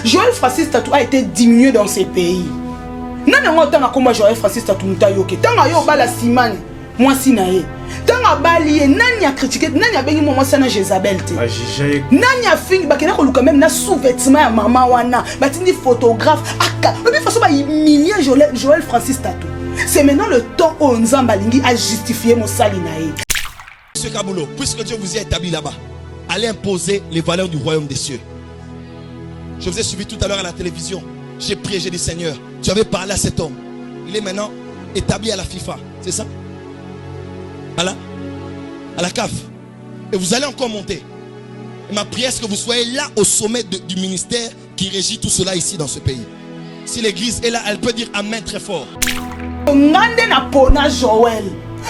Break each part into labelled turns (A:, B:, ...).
A: Joël Francis Tatou a été diminué dans ces pays. Nana ngota na komba Joël Francis Tatou mutayoke. Tanga yo bala simane. Moi sinaye. Tanga bali nani a critiqué, nani a bengi moi sana Jezabel te. Nani a fini bakena ko luka même na sous-vêtement ya maman wana. Batindi photographe aka. De toute façon ba humilier Joël Francis Tatou. C'est maintenant le temps où Nzamba Lingi a justifié mon salinae.
B: Monsieur Kaboulou, puisque Dieu vous a établi là-bas, allez imposer les valeurs du royaume des cieux. Je vous ai suivi tout à l'heure à la télévision. J'ai prié, j'ai dit Seigneur, tu avais parlé à cet homme. Il est maintenant établi à la FIFA, c'est ça? À la CAF. Et vous allez encore monter. Et ma prière, est-ce que vous soyez là au sommet du ministère qui régit tout cela ici dans ce pays. Si l'église est là, elle peut dire Amen très fort.
A: Ngande na pona Joël.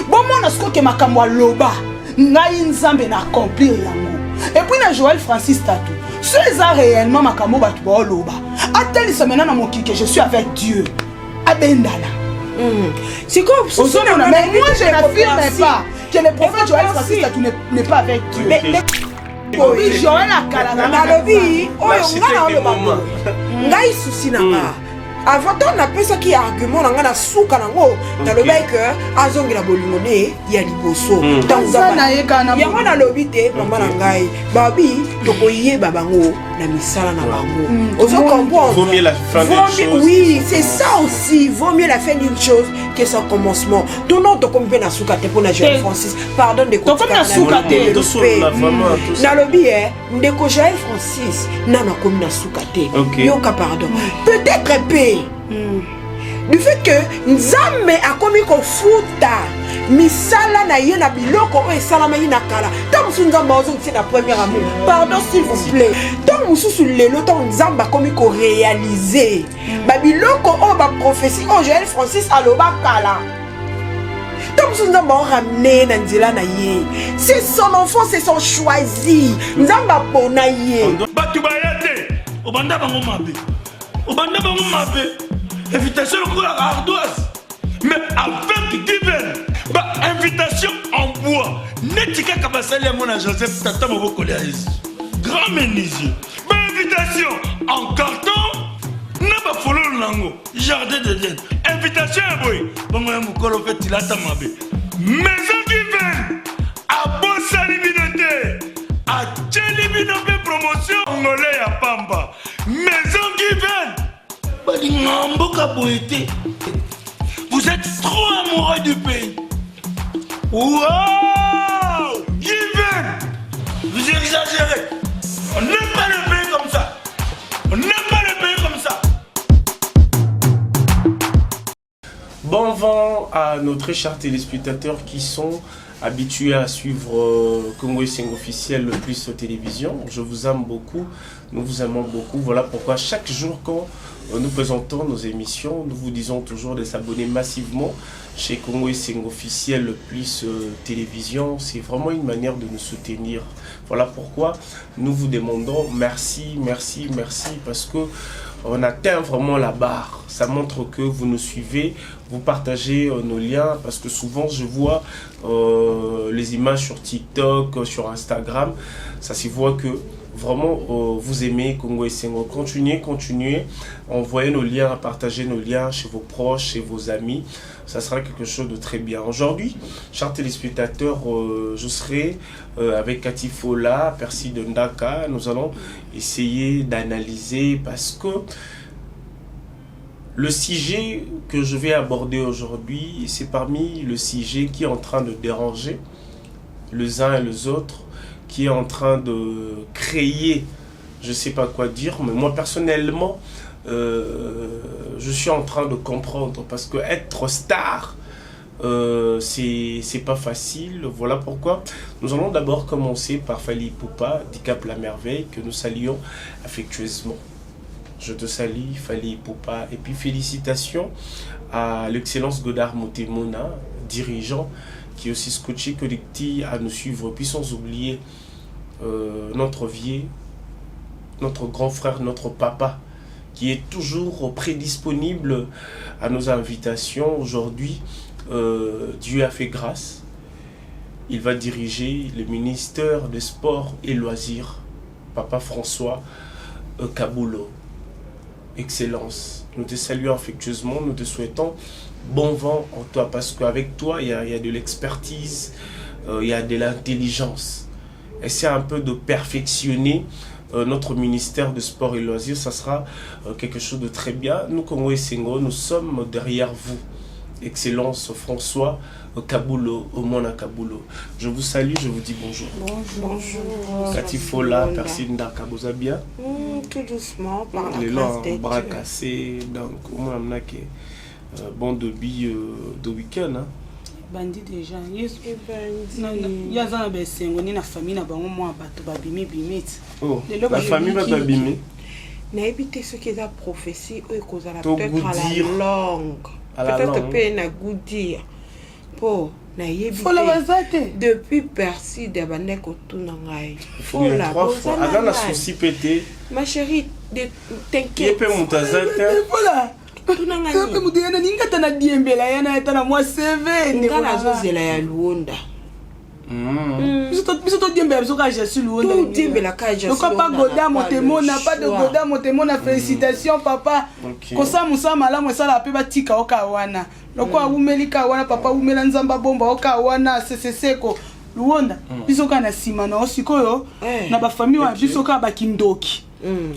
A: Bon mon asko ke makamwa loba. Ngai nzambe na accomplir yango. Et puis na Joël Francis Tatou. C'est ça réellement makambo batu ba loba. Attends ça maintenant na mon que je suis avec Dieu. Abendana.
C: C'est comme ça.
A: Mais moi je n'affirme pas que le prophète Joël Francis Tatou n'est pas avec Dieu. Oui, Joël a kalanga
C: na lobi. Oyo ngana loba. Ngai souci na ba. Avant on a pensé qu'il y a argument dans la souka nango dans le mec azongi la bolingone ya liboso dans
A: ça
C: ya wana lobité mama ngai babi tokoyé babango na misala na bango ozo comprendre
D: vaut mieux la fin d'une chose.
C: Oui, c'est ça aussi, vaut mieux la fin d'une chose que son commencement. Tout non to comme na souka te pour na Joël Francis pardon de
A: comme na souka te
C: na lobi ndeko Joël Francis na comme na souka te yoka pardon peut-être paix du fait que Nzambe a commis qu'on futa misala na ye na biloko o esalama ye na kala tant Nzambe ozo c'est la première amour pardon s'il vous plaît tant mususu lelo tant Nzambe a commis qu'on réaliser ba biloko o ba prophétie o Joël Francis aloba kala tant Nzambe a ramené na nzela na ye c'est son enfant c'est son choisi Nzambe pona ye
E: batu bayate obanda bango mabe invitation à ardoise mais avec divin invitation en bois netika kabasali mon Joseph tata moboko ya Jésus grand menuisier invitation en carton na ba fololo nango jardin de Dieu invitation boy bongo ya mukolo fait tilata mabe maison divine a bosali binote a tcheli binote promotion ngolé ya pamba maison divine. Vous êtes trop amoureux du pays. Wow! Given! Vous exagérez. On n'aime pas le pays comme ça. On n'aime pas le pays comme ça.
D: Bon vent à nos très chers téléspectateurs qui sont habitués à suivre Congo Sing officiel le plus aux télévisions. Je vous aime beaucoup, nous vous aimons beaucoup. Voilà pourquoi chaque jour quand nous présentons nos émissions, nous vous disons toujours de s'abonner massivement chez Congo Sing officiel le plus télévision. C'est vraiment une manière de nous soutenir. Voilà pourquoi nous vous demandons merci, merci, merci parce que on atteint vraiment la barre. Ça montre que vous nous suivez, vous partagez nos liens parce que souvent je vois les images sur TikTok, sur Instagram. Ça se voit que vraiment vous aimez Congo Sing. Continuez, envoyez nos liens, partagez nos liens chez vos proches, chez vos amis. Ça sera quelque chose de très bien. Aujourd'hui, chers téléspectateurs, je serai avec Cathy Fola, Percy de Ndaka. Nous allons essayer d'analyser parce que le sujet que je vais aborder aujourd'hui, c'est parmi le sujet qui est en train de déranger les uns et les autres, qui est en train de créer, je ne sais pas quoi dire, mais moi personnellement, je suis en train de comprendre parce que être star, c'est pas facile. Voilà pourquoi nous allons d'abord commencer par Fally Ipupa, Dicap la merveille, que nous saluons affectueusement. Je te salue Fally Ipupa et puis félicitations à l'excellence Godard Motemona, dirigeant qui est aussi scotché collectif à nous suivre, puis sans oublier notre vieux, notre grand frère, notre papa qui est toujours prédisponible à nos invitations. Aujourd'hui, Dieu a fait grâce. Il va diriger le ministère des Sports et Loisirs, Papa François Kabulo. Excellence. Nous te saluons affectueusement, nous te souhaitons bon vent en toi, parce qu'avec toi, il y a de l'expertise, il y a de l'intelligence. Essaie un peu de perfectionner notre ministère de Sport et Loisirs, ça sera quelque chose de très bien. Nous, Congo et Sengo, nous sommes derrière vous. Excellence François Kabulo, Omona Kabulo. Je vous salue, je vous dis bonjour.
C: Bonjour.
D: Katifola, Persine Dakaboza bien.
C: Tout doucement, par la
D: Les
C: grâce de
D: bras
C: Dieu.
D: cassés, donc au moins on a que bon début de week-end. Hein.
A: Bandi déjà.
C: Ebandi.
A: Yaza na besengo ni na famille na bango mwa bato babimi bimiti.
D: Oh,
A: Lelo
D: la famille va t'abîmer.
C: nayebi te soki eza prophétie oyo ekozala
D: To
C: peut-être à
D: goûtir.
C: la langue
D: À la
C: peut-être
D: langue.
C: mpe na goûtir mpo nayebi
A: Fola
C: te
A: bazate.
C: depuis perside bande kotuna ngai
D: Oui,
C: fola
D: 3 fois.
C: bozala
D: Aga na
C: ngai.
D: souci pété.
C: ma chérie
D: Qui
C: t'inquiète
D: peut moutazate?
A: Fola.
C: tuna ngai
A: Kape mutu yana ninga tana diembela yana tana mwa CV.
C: nga nazozela ya luonda
A: Biso to diembela biso ka Jésus luonda.
C: todiembelaka
A: Donc pas goda motemona, pas de goda motemona, félicitations papa.
D: Ok.
A: Kosa musa malamu esala pe batika oka wana. Loko awumeli ka wana papa umela nzamba bomba oka wana seseseko. Luonda biso ka na sima na osikoyo na ba famille wa biso ka bakindoki.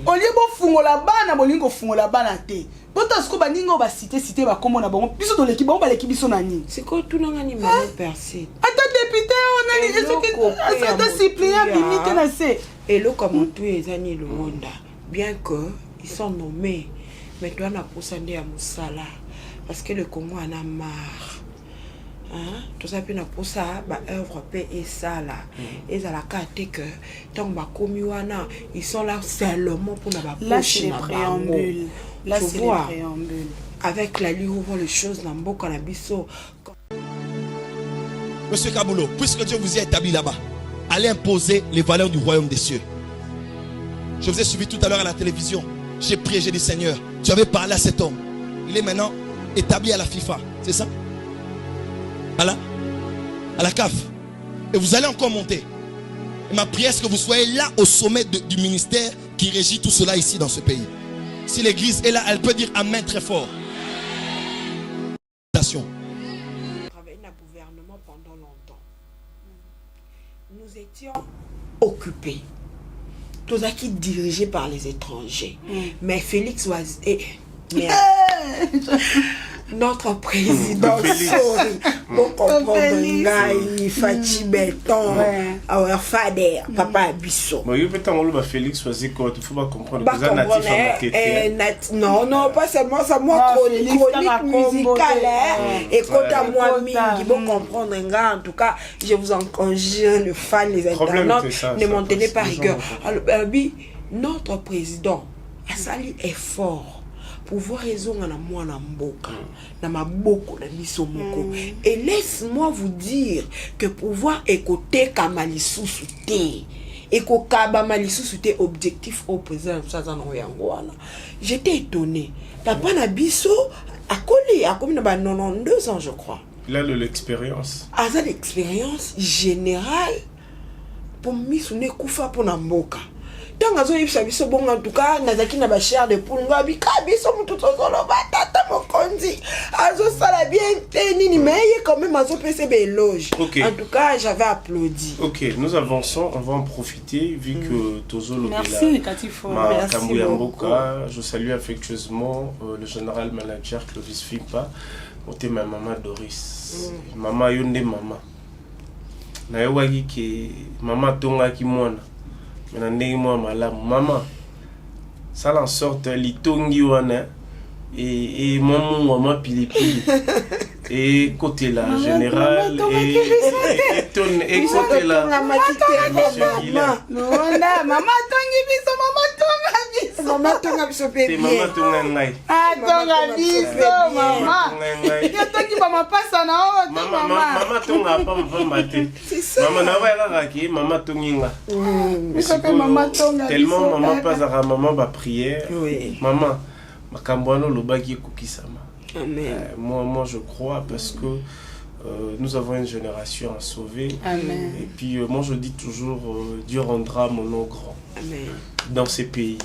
A: Olie bo fungola bana bolingo fungola bana te. Bota siko baningo ba cité ba komona bongo biso to leki bongo ba leki biso na nini.
C: sikoyo tuna nga nimero perside
A: Ata député on a les esoki ata suppléant limite na se.
C: eloko motu ezani luonda bien que ils sont nommés mais toi na posa nde ya mosala parce que le Congo en a marre toza mpe na posa baœuvre mpe esala ezalaka te que ntango bakomi wana ils sont là seulement mpona
A: Là c'est
C: bapoche
A: les
C: na bango
A: préambules. Là
C: Tu
A: c'est les
C: vois,
A: préambules.
C: avec la ligne ouvre les choses na mboka na biso.
B: Monsieur Kabulo, puisque Dieu vous y a établi là-bas, allez imposer les valeurs du royaume des cieux. Je vous ai suivi tout à l'heure à la télévision. J'ai prié, j'ai dit Seigneur, tu avais parlé à cet homme. Il est maintenant établi à la FIFA, c'est ça? À la CAF. Et vous allez encore monter. Et ma prière, c'est que vous soyez là au sommet du ministère qui régit tout cela ici dans ce pays. Si l'église est là, elle peut dire Amen très fort.
C: Travaillé dans le gouvernement pendant longtemps. Nous étions occupés. Tous qui dirigés par les étrangers. Mais Félix was... notre président sorry pour comprendre ngai Fachi Beton our father papa Bisso
D: Bon, il peut être Félix choisi quoi, il faut pas comprendre que vous êtes natif à Matete.
C: non pas seulement ça moi chronique musicale et quand à moi mingi bon comprendre nga en tout cas je vous en conjure le fan les internautes ne m'en tenez pas rigueur alors notre président a sali effort pouvoir raison na mwana mboka na maboko na biso moko et laisse-moi vous dire que pouvoir écouter kamalisusu té et ko kaba malisusu té objectif au président ça za no yango wana j'étais étonné papa na biso a comme na 92 ans je crois
D: Il a de l'expérience.
C: a ça l'expérience générale pour misune kufa pour na mboka tant azo yebisa biso bongo en tout cas nazaki na ba chair de poule ngabi ka biso mutu tozolo batata mokonzi azo sala bien te nini mais quand même azo pese be éloge en tout cas j'avais applaudi.
D: Ok, nous avançons, on va en profiter vu que tozolo
A: merci Katifo,
C: merci
D: beaucoup. Je salue affectueusement le général manager Clovis Fimpa, côté ma maman Doris. Maman yonde maman. Na yewaki ke maman tonga ki mwana. Mais ndenge moi malamu maman ça en sorte litongi wana et maman pilipili et côté là général et côté là
A: Luonda, maman tongi biso, maman tonga biso.
C: maman tonga biso pe
D: te
C: bien.
D: maman tonga ngai.
A: Atonga biso mama. Yo toki ba mapasa na o
D: Maman tonga pas maté.
C: C'est ça.
D: Maman na va raki maman tonginga.
A: Maman tonga.
D: Tellement maman pas à maman ba prière.
C: Oui.
D: Maman makambwano lobaki kokisama.
C: Amen.
D: Moi je crois parce que nous avons une génération à sauver.
A: Amen.
D: Et puis moi je dis toujours Dieu rendra mon nom grand.
C: Amen.
D: Dans ces pays.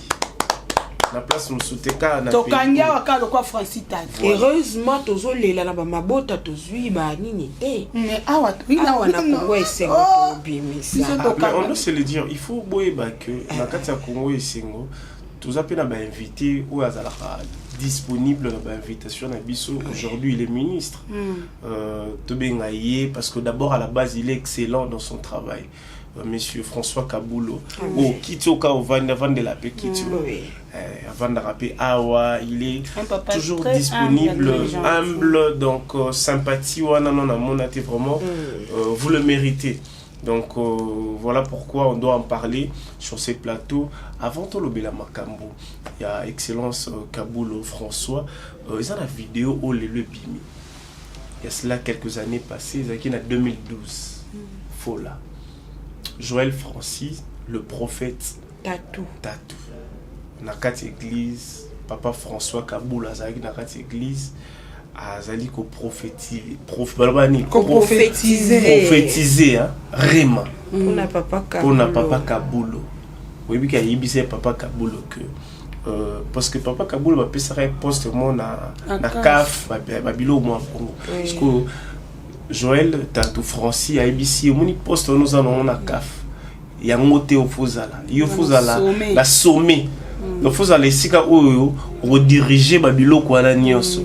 D: La place nous souteka na
A: Tokangia wakalo kwa Francis Tatu.
C: Heureusement tozo lela na ba mabota tozui ba nini te.
A: Mais awa
C: Awa na Congo esengo to bimisa.
D: mais on doit se le dire, il faut boyeba que na kati ya Congo esengo tous appels ba invité ou azalaka disponible dans l'invitation à Bisso. Aujourd'hui, il est ministre. Tobengaye, parce que d'abord, à la base, il est excellent dans son travail. Monsieur François Kaboulo. Oh, Kitioka au Van de la paix, avant de rapper Awa, il est toujours disponible, humble, donc sympathie, vraiment, vous le méritez. Donc voilà pourquoi on doit en parler sur ces plateaux. Avant tout le Bela Makambo, il y a Excellence Kaboulo François. Ils ont la vidéo où le Bimi. Il y a cela quelques années passées, en 2012. Fola. Joël Francis, le prophète
C: Tatou.
D: Nakat église, Papa François Kaboulo, Nakat église. Azali ko prophétiser hein Rema
C: pour papa
D: Kaboulo oui bi ka yibise papa Kaboulo que parce que papa Kaboulo va passer poste mon na CAF babilo moi Congo parce que Joël Tatou Francis a yibisi moni poste nous allons na CAF ya ngote ofozala yo fozala la sommet no fozala esika oyo rediriger babilo kwa na nyonso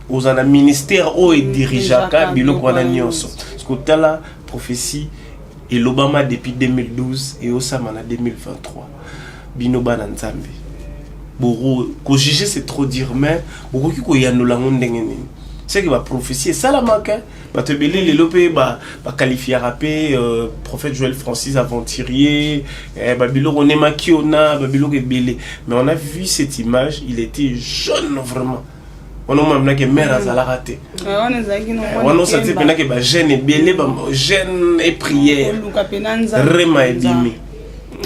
D: aux un ministère où est dirigeable biloko wana nyonso parce que tala prophétie et l'Obama depuis 2012 et au Samana 2023 bino bana nzambe boro ko juger c'est trop dire mais boko ki ko yanola ndenge nini c'est que ba prophétie ça la manque ba te belé les lopé ba qualifier rapé prophète Joël Francis aventurier ba biloko nema kiona ba biloko belé mais on a vu cette image il était jeune vraiment. On a même que mère a raté. On a senti que ba jeune et belé ba jeune et prière. Rema et bimi.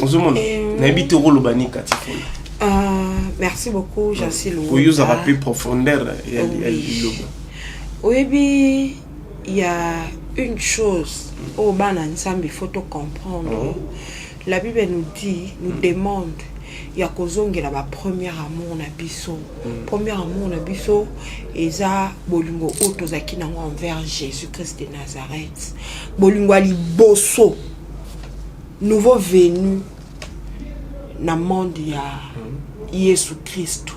D: Ozomona na habite rolo bani katifo.
C: Merci beaucoup Jancy Louba.
D: Pour vous rappeler profondeur
C: oui, il y a une chose au bana ensemble il faut te comprendre. La Bible nous dit, nous demande il y a kozongela ba premier amour na biso premier amour na biso eza bolingo otozaki nango envers Jésus-Christ de Nazareth bolingo ali boso nouveau venu na monde ya Yesu Christ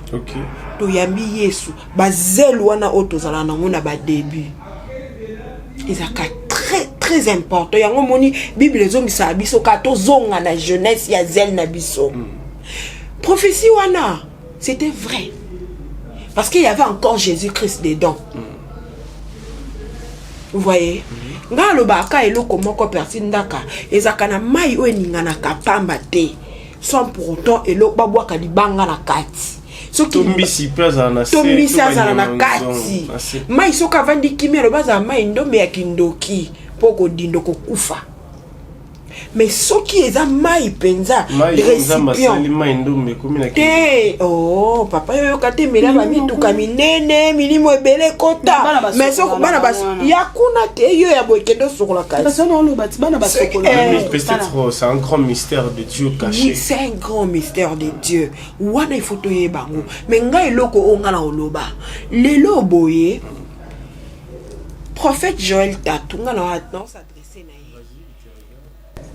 C: to yambi Yesu bazelo wana otozala nango na ba début ezaka très important yango moni Bible ezongisa biso ka tozonga na jeunesse ya zel na biso. Prophétie wana, c'était vrai. Parce qu'il y avait encore Jésus-Christ dedans. Vous voyez? Nga lo baka eloko moko personne ndaka ezaka na mai o eningana kapamba te. Sans pour autant eloko babwaka libanga na kati.
D: Tombisi plaza na
C: kati. Mai soka vandi kimelo baza mai ndombe ya kindoki poko dindo ko kufa. Mais ce qui est à maï penza récipient oh papa yo kate mela ba mituka minene milimo ebele kota mais so bana bas yakuna te yo ya bokendo sokola kasi
D: peut-être c'est un grand mystère de Dieu caché.
C: Oui, c'est un grand mystère de Dieu wana ifoto ye bango mais nga eloko ongala oloba lelo boye prophète Joël Tatou nga na attend s'adresser na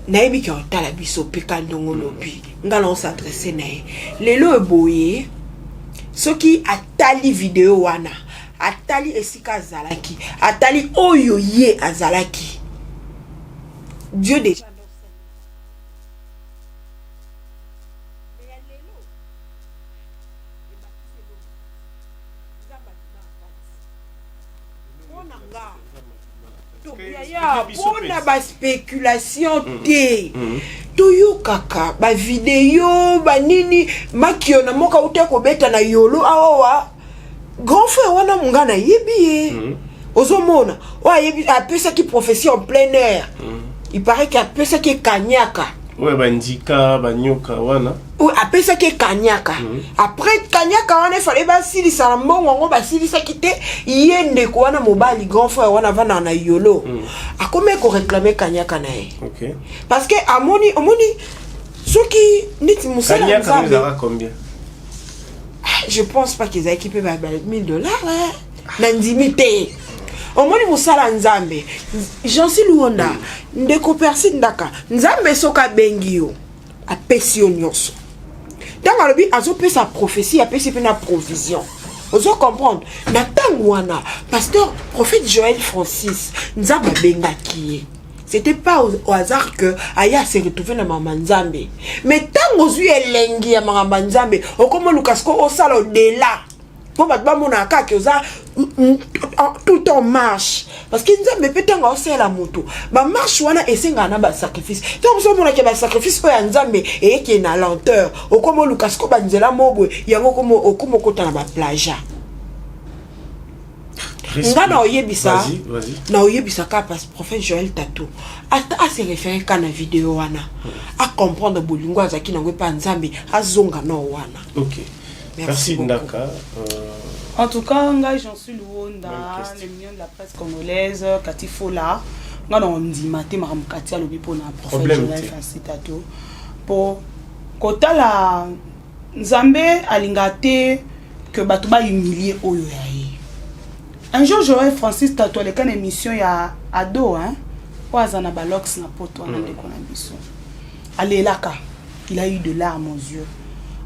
C: nayebi ki otala biso peka ndongo lobi ngala on s'adresser na lelo boye soki atali video wana atali esika azalaki atali oyo ye azalaki Dieu déjà pona ba spéculation te toyo kaka ba video ba nini makio na moka ute ko beta na yolo awa grand frère wana mungana yebi ozomona wa yebi apesa ki prophétie en plein air il paraît qu'il apesa ki kanyaka
D: ouais bandika banyoka wana
C: ou apesa ki kanyaka après kanyaka wana il fallait ba sili sa mbongo ba sili sa kite yende ko wana mobali grand frère wana vana na yolo akome ko réclamer kanyaka na ye
D: OK
C: parce que amoni soki niti musala
D: kanyaka nous combien
C: je pense pas qu'ils aient équipé $1000 hein nandimité omoni musala nzambe j'en suis luonda ndeko persi ndaka nzambe soka bengio apesi nyonso dans le but azo pe sa prophétie apesi pe na provision ozo comprendre na tango wana pasteur prophète Joël Francis nzamba bengaki c'était pas au hasard que Aya s'est retrouvé dans Mama Nzambe. Mais tant que je suis lengi à Mama Nzambe, au comme Lukasko au salon de là, pour battre mon aka que ça tout en marche. Parce que Nzambe peut être aussi la moto. Ma marche wana essaie ngana ba sacrifice. Donc so mona ke ba sacrifice pour Nzambe et qui est na lenteur. Au comme Lukasko banzela mobwe yango comme au comme kota na ba plage. Ngana oyebisa na oyebisa ka parce prophète Joël Tatou ata se référer kana vidéo wana a comprendre bolingo azaki na pa nzambe azonga no wana.
D: OK merci Ndaka
A: en tout cas ngai j'en suis Luonda les millions de la presse congolaise Katifola ngana ondima te makamukati alobi pona prophète Joël Francis Tatou pour kotala nzambe alingate que batu ba humilier oyo yaye. Un jour, Joël Francis Tatou, les une émission ya ado, hein, Oazana Balox na poto na ndeko na biso. Allez là, il a eu de larmes aux yeux.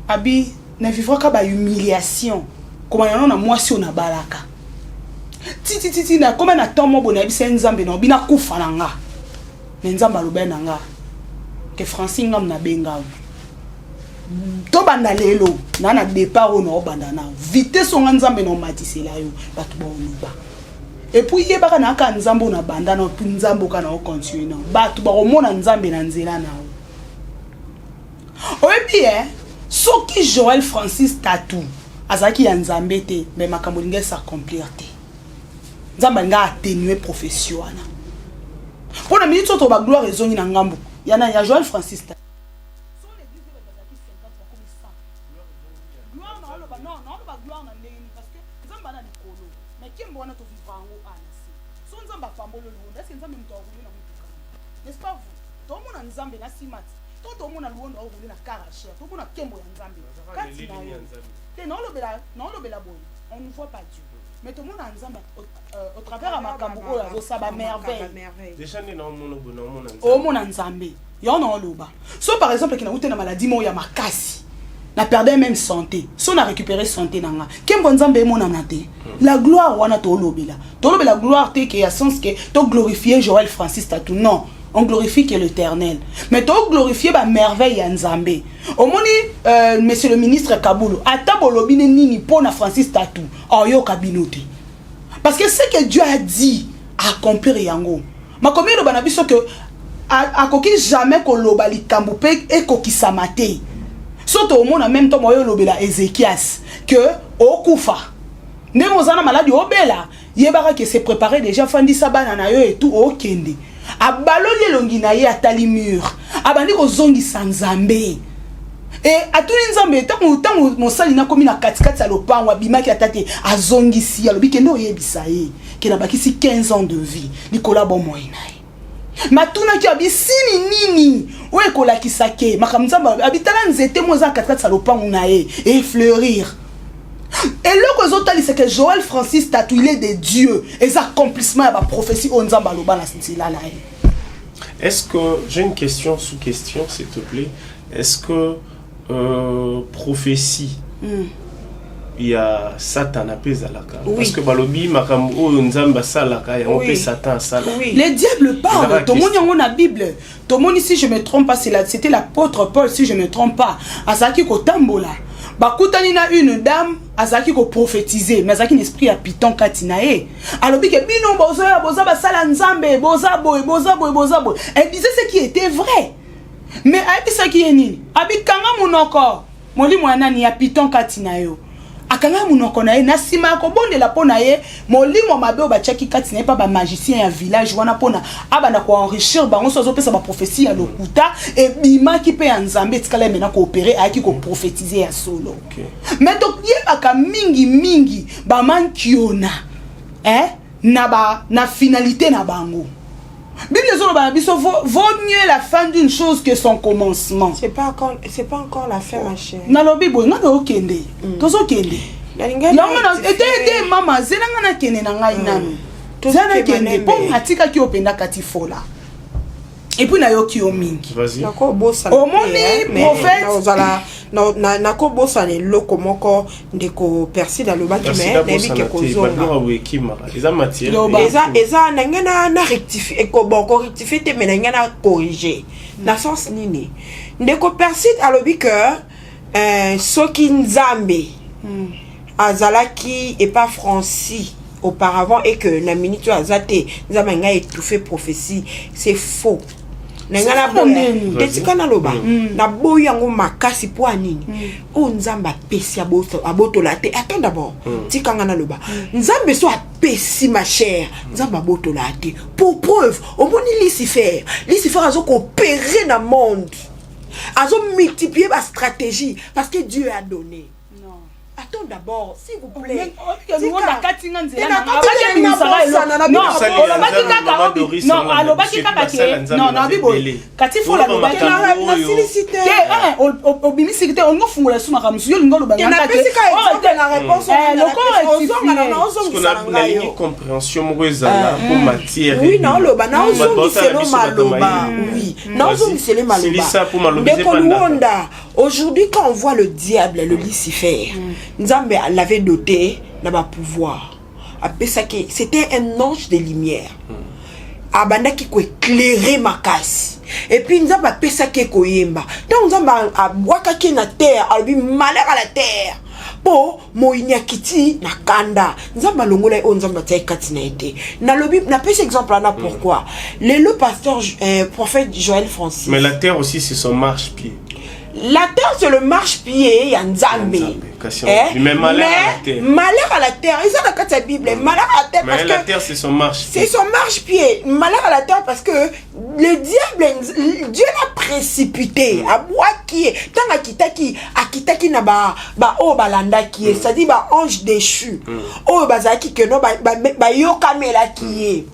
A: Abi, ne vivra ka ba humiliation. Comment y en a moi si on a balaka. Titi na comment na tomo bona bi nzambe na bina kufa nanga. Nzamba lobe nanga. Que Francine ngam na benga. To banda lelo na départ on banda na vitesse on nzambe no matisela yo batu ba onuba et puis ye baka na ka nzambo na banda na pu nzambo kana o continuer na batu ba omona nzambe na nzela na o et bien soki Joël Francis Tatou azaki ya nzambe te mais makambo linga s'accomplir te nzamba nga atténuer profession wana pona minute to ba gloire ezongi na ngambo yana ya Joël Francis Tatou. N'est-ce pas vous? Tout le monde a nzambe na simati. Tout le monde a loué na rouler na karacher. Tout le monde a kembo ya nzambe. Quand non le bela boy. On ne voit pas Dieu. Mais tout le monde a nzambe au travers de makambo oyo ça ba merveille.
D: Déjà ni na mono bona mona nzambe.
A: O mona nzambe. Yo na loba. So par exemple qui na ute na maladie mo ya makasi. Na perdre même santé. Si on a récupéré santé nanga. Kembo nzambe mo na nate. La gloire wana to lobela. To lobela gloire te que a sens que to glorifier Joël Francis Tatou. Non. On glorifie que l'Éternel. Mais tu glorifier ba merveille ya Nzambe. Au moni monsieur le ministre Kaboulou, ata bolobine nini pona Francis Tatou. Oh yo kabinote. Parce que ce que Dieu a dit accomplir yango. Ma commune de banabiso que a koki jamais ko lobali kambupe et ko kisamate. Surtout au monde en même temps moyo lobela Ézéchias que okufa. Ne mozana malade obela. Yebara que s'est préparé déjà fandi sabana na yo et tout au kende. Abaloli longi na ye atali mur abandi ko zongi sanzambe et atuli nzambe tango mosali na komi na katikati ya lopango abimaki atate azongisi alobi kende oyebisa ye ke na bakisi 15 ans de vie likola bomo inaye matuna ki abisini nini oye kolakisa ke makambo nzambe abitala nzete moza katikati ya lopango na ye et fleurir. Et le c'est que Joël Francis Tatou, il est de Dieu. Et les accomplissements de la prophétie, on a
D: Est-ce que, j'ai une question sous question, s'il te plaît. Est-ce que prophétie, il y a Satan à Pézalaka? Parce que Balobi, Makambo, Nzamba Salaka, il y a un peu Satan Salaka.
A: Les diables parlent. Tout le monde a la Bible. Tout le monde, si je ne me trompe pas, c'était l'apôtre Paul, si je ne me trompe pas. Asaki Kotambola. Bakutani na une dame azaki ko prophétiser mais azaki un esprit à piton katinae alobi ke bino boza ba sala nzambe boza boy elle disait ce qui était vrai mais ayebisaki ye nini abikanga munoko molimo ya nani ya piton kati na yo akanga munoko na ye na nsima ya kobondela mpo na ye molimo mabe oyo batiaki kati na ye mpa bamagicien ya village wana mpona abanda koenrichir bango so azopesa baprophétie ya lokuta ebimaki mpe ya nzambe etikala ye mena koopere ayaki koprophétise ya solo mais toyebaka mingi bamankiona na finalité na bango. Bible vaut mieux la fin d'une chose que son commencement.
C: C'est pas encore la fin, ma chère.
A: Nalobi boy, nga no kende. Tozo kende. Yango na ete mama zelanga na kende na ngai nanu. Tozana kende po atika ki openda kati fola. Et puis na yo ki o mingi.
D: Vas-y.
C: Nako bossa.
A: O moni prophète
C: nako bossa le loko moko ndeko persi da loba ki me na biki kozonga. Eza nangana na rectifier ko boko rectifier te me nangana corriger. Na sens nini. Ndeko persi alobi que soki nzambe azalaki et pas Francis auparavant et que na minute azate nzambe nga étouffé prophétie, c'est faux. Nangana boya tetikana loba na boya yango makasi po anini o nzamba pesi abotola te. Attends d'abord tikanga na loba nzambe so apesi ma chère nzamba abotola te pour preuve au moni Lucifer azo coopérer na monde azo multiplier ba stratégie parce que Dieu a donné. Attends d'abord, s'il vous plaît. Aujourd'hui, quand on voit le diable, le Lucifer, Nzambe l'avait doté d'un pouvoir. C'était un ange de lumière. Abanda qui éclairer ma casse. Et puis Nzambe a pesa qui koyemba. Donc Nzambe a boaka qui na terre, a lui malheur à la terre. Po moinya kiti na kanda. Nzambe longola o Nzambe tayi kati na été. Na lobi na pesa exemple là pourquoi. Le pasteur prophète Joël Francis.
D: Mais la terre aussi c'est son marche-pied.
C: La terre c'est le marche-pied ya Nzambe.
D: Mais malheur
C: à la terre. Ils ont la Bible. Malheur à la terre parce
D: que la terre c'est son marche-pied.
C: C'est son marche-pied. Malheur à la terre parce que le diable, Dieu l'a précipité. À bois qui est tant akitaki na ba balanda qui est, c'est-à-dire ba ange déchu. Oh bazaki que no ba yokamela qui est.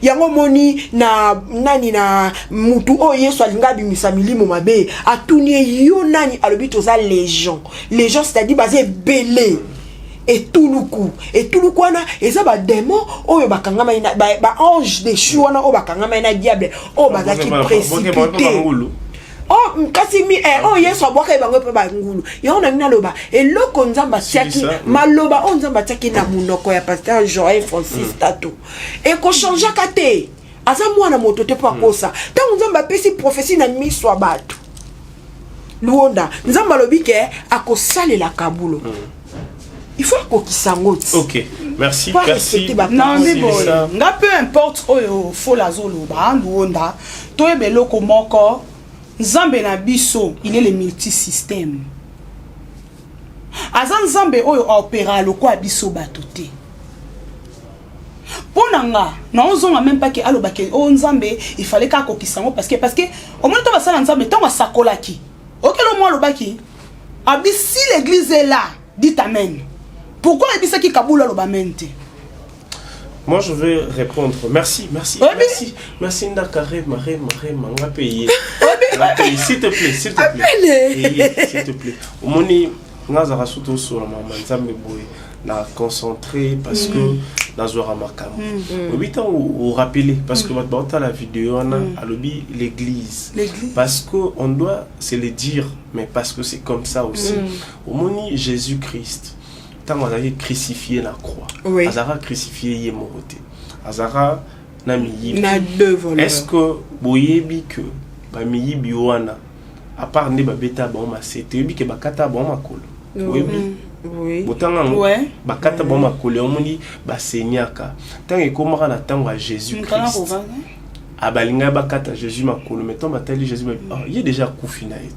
C: Yango moni na nani na mutu o yeso alinga bimisa milimo mabe atuni yo nani alobi toza légion c'est-à-dire basé belé et tuluku wana eza ba démon oyo bakangama ina ba ange déchu wana o bakangama ina diable o bazaki précipité. Oh kasi mi oh yeso aboka bango pe ba ngulu yo na mina loba eloko nzamba tiaki maloba on nzamba tiaki na munoko ya pasteur Joël Francis Tato et ko changer kate asa mwana moto te pa kosa tango nzamba pesi prophétie na miswa bato luonda nzamba lobike akosalela kabulo. Il faut qu'on s'engoutte.
D: Ok, merci.
A: Non, mais bon, peu importe oyo faut la zolo ba luonda to ebelo ko moko Nzambe na biso, il est le multisystème. Azan Nzambe oyo opéra loko abiso batote. Ponanga, na ozonga même pas que alobake o Nzambe, il fallait ka kokisango parce que au moins to basala Nzambe to sakolaki. Okelo mo alobaki. Abisi l'église est là, dites amen. Pourquoi ebisa ki kabula lobamente?
D: Moi je vais répondre. Merci. Merci Ndakare, manga payé. S'il te plaît. S'il te plaît. Au moni, nazara surtout sur la maman Nzambe boy na concentré parce que nazora makam. 8 ans au rappeler parce que votre la vidéo on a lobby l'église. Parce que on doit se le dire mais parce que c'est comme ça aussi. Au moni Jésus-Christ tant on a crucifié la croix. Azara crucifié yé moroté. Azara na miyibi. Est-ce que boyebi que ba miyibi wana à part ne ba beta ba ma c'était bi ke bakata ba makolo. Oui. Botanga bakata ba makolo omoni ba senyaka. Tant e komaka na tango à Jésus-Christ. abalinga bakata Jésus makolo mettons batali Jésus il est déjà kufinaet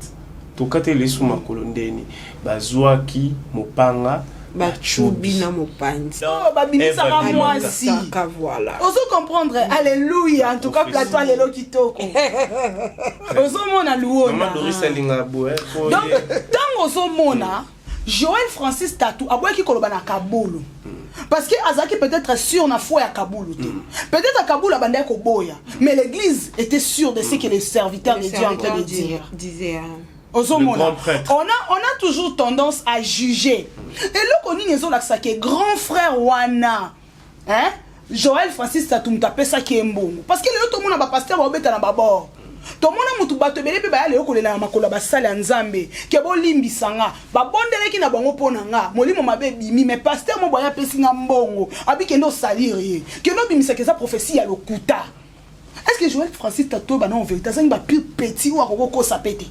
D: to kata le sous makolo ndeni bazwaki mopanga
C: bachubi na mopanzi
A: babimisa ka mwasi
C: voilà
A: ozo comprendre alléluia en tout cas plateau lelo kitoko ozo mona luona
D: maman Doris alinga boe
A: donc tant ozo mona Joël Francis Tatou aboyaki koloba na Kaboul parce que azaki peut-être sûr na foi ya Kaboul peut-être à Kaboul abandaki koboya mais l'église était sûre de ce que les serviteurs de Dieu en train de dire
C: disait
A: on a toujours tendance à juger. Et là, on dit que grand frère Wana, hein? Joël Francis Tatou m'tapé ça qui est bon. Parce que tout le monde a pasteur au bête na babord. Tout le monde a mutu bato belé ba aller ko lela makola ba sala nzambe. Ke bo limbi sanga. Ba bondele ki na bango pona nga. Molimo mabe bimi mais pasteur mo boya pesi nga mbongo. Abi kendo saliri. Kendo bimisa ke sa prophétie ya lokuta. Est-ce que Joël Francis Tatou ba non en vérité ça ba plus petit ou akoko sa pété?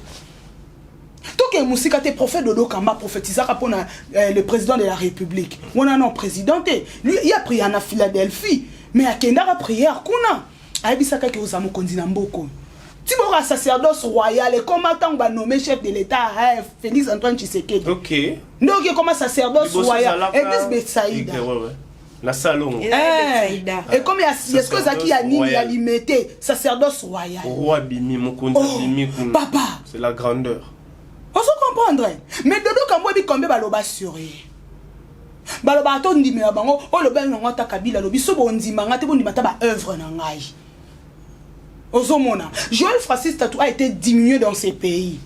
A: Tout que Moussika était prophète de Dokamba prophétisa pour le président de la République. On a non présidenté. Lui il a prié en Philadelphie, mais à Kendara prière kuna. Aibisaka ke ozamu kondina mboko. Tibora sacerdoce royal et comment tant va nommer chef de l'État Félix Antoine Tshisekedi.
D: OK.
A: Donc comment sacerdoce royal Église Betsaïda.
D: La salon.
A: Et comme il y a ce que Zaki a ni a limité sacerdoce royal.
D: Roi Bimi Mokonzi Bimi kuna.
A: Papa.
D: C'est la grandeur.
A: On se comprendre. Mais Dodo Kambo bi combien baloba suri. Baloba to ndimi ya bango o loba ngo ta kabila lobi so bo ndima ngate bo ndima ta ba œuvre na ngai. Ozomona. Joël Francis Tatou a été diminué dans ces pays.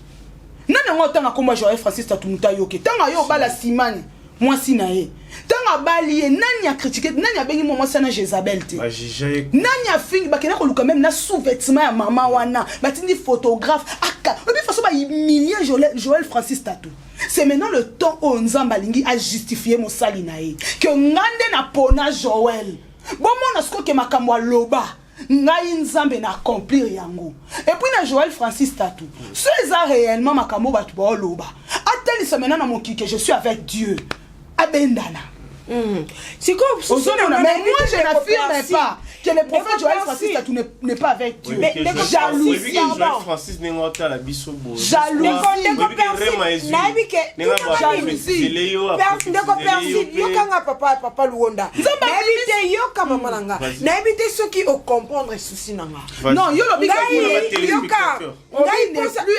A: Nana ngo tanga komba Joël Francis Tatou mutayoke. Tanga yo bala simani. Moi si nae. Tanga bali nani a critiqué nani a bengi moi sana Jézabel te. Nani a fini bakena ko luka même na sous-vêtement ya maman wana. Batindi photographe aka. Obi façon ba humilier Joël Francis Tatou. C'est maintenant le temps où Nzamba lingi a justifié mon sali nae. Que ngande na pona Joël. Bon mon asko ke makamwa loba. Ngai Nzambe na accomplir yango. Et puis na Joël Francis Tatou. Ce ça réellement makambo batu ba loba. Attends ça maintenant na mon que je suis avec Dieu. Abendana.
C: C'est comme ça.
A: Mais moi je n'affirme pas que le prophète Joël Francis Tatou n'est pas avec Dieu.
C: Mais
A: jalousie.
D: Joël Francis n'est pas la bisobo.
A: Jalousie. Non, il n'est plus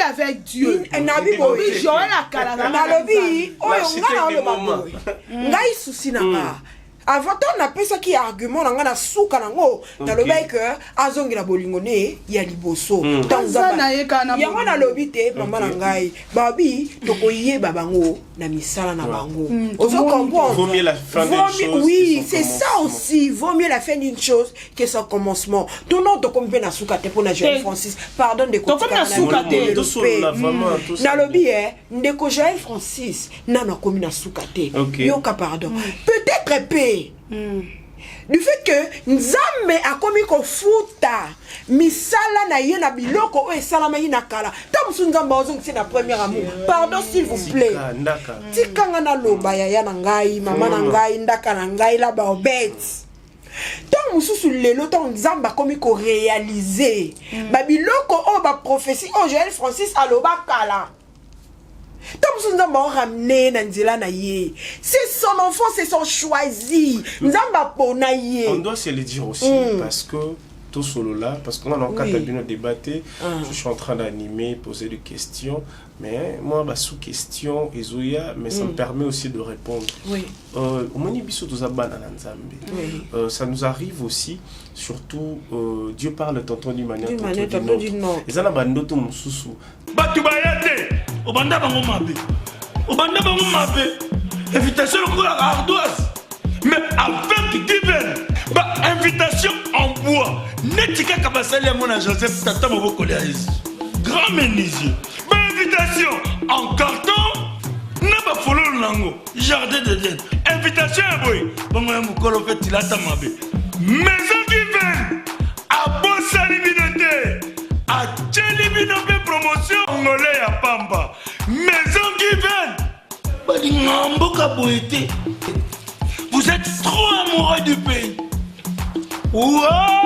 A: avec Dieu. Joël a calé. Avant on appelle ça qui argument na ngana suka nango na le mec azongi na bolingone ya liboso tanzana ya ngana lobité mama na ngai babi tokoye babango na misala na bango ozo comprendre
D: vaut mieux la fin d'une chose.
C: Oui, c'est ça aussi, vaut mieux la fin d'une chose que son commencement. Ton nom to comme na suka te pour na Joël Francis pardon de
A: côté na suka te
C: na lobby ndeko Joël Francis na na komi na suka te yoka pardon peut-être paix. Du fait que Nzambe a commis ko futa misala na ye na biloko o esalama ye na kala ta musu Nzambe ozongi c'est la première amour pardon s'il vous plaît tikanga na loba ya na ngai mama na ngai ndaka na ngai la ba obet tant mususu lelo tant Nzambe a commis ko réaliser ba biloko o ba prophétie o Joël Francis aloba kala. C'est son enfant, c'est son choisi.
D: On doit se le dire aussi parce que tout solo là, parce qu'on a encore bien débatté. Je suis en train d'animer, poser des questions, mais moi, sous question, mais ça me permet aussi de répondre. Ça nous arrive aussi, surtout, Dieu parle tantôt d'une manière tantôt d'une autre. Et ça n'a pas d'autre sous.
E: Obanda bango mabe invitation au la ardoise mais avec divine invitation en bois netika kabasali mona Joseph tata moboko ya grand menuisier invitation en carton na ba fololo nango jardin de Dieu invitation boy bango ya mukolo fait ilata mabe maison divine a bosali binote a tcheli binope promotion ngolé ya pamba maison divine balingamboka boité vous êtes trop amoureux du pays. Wow!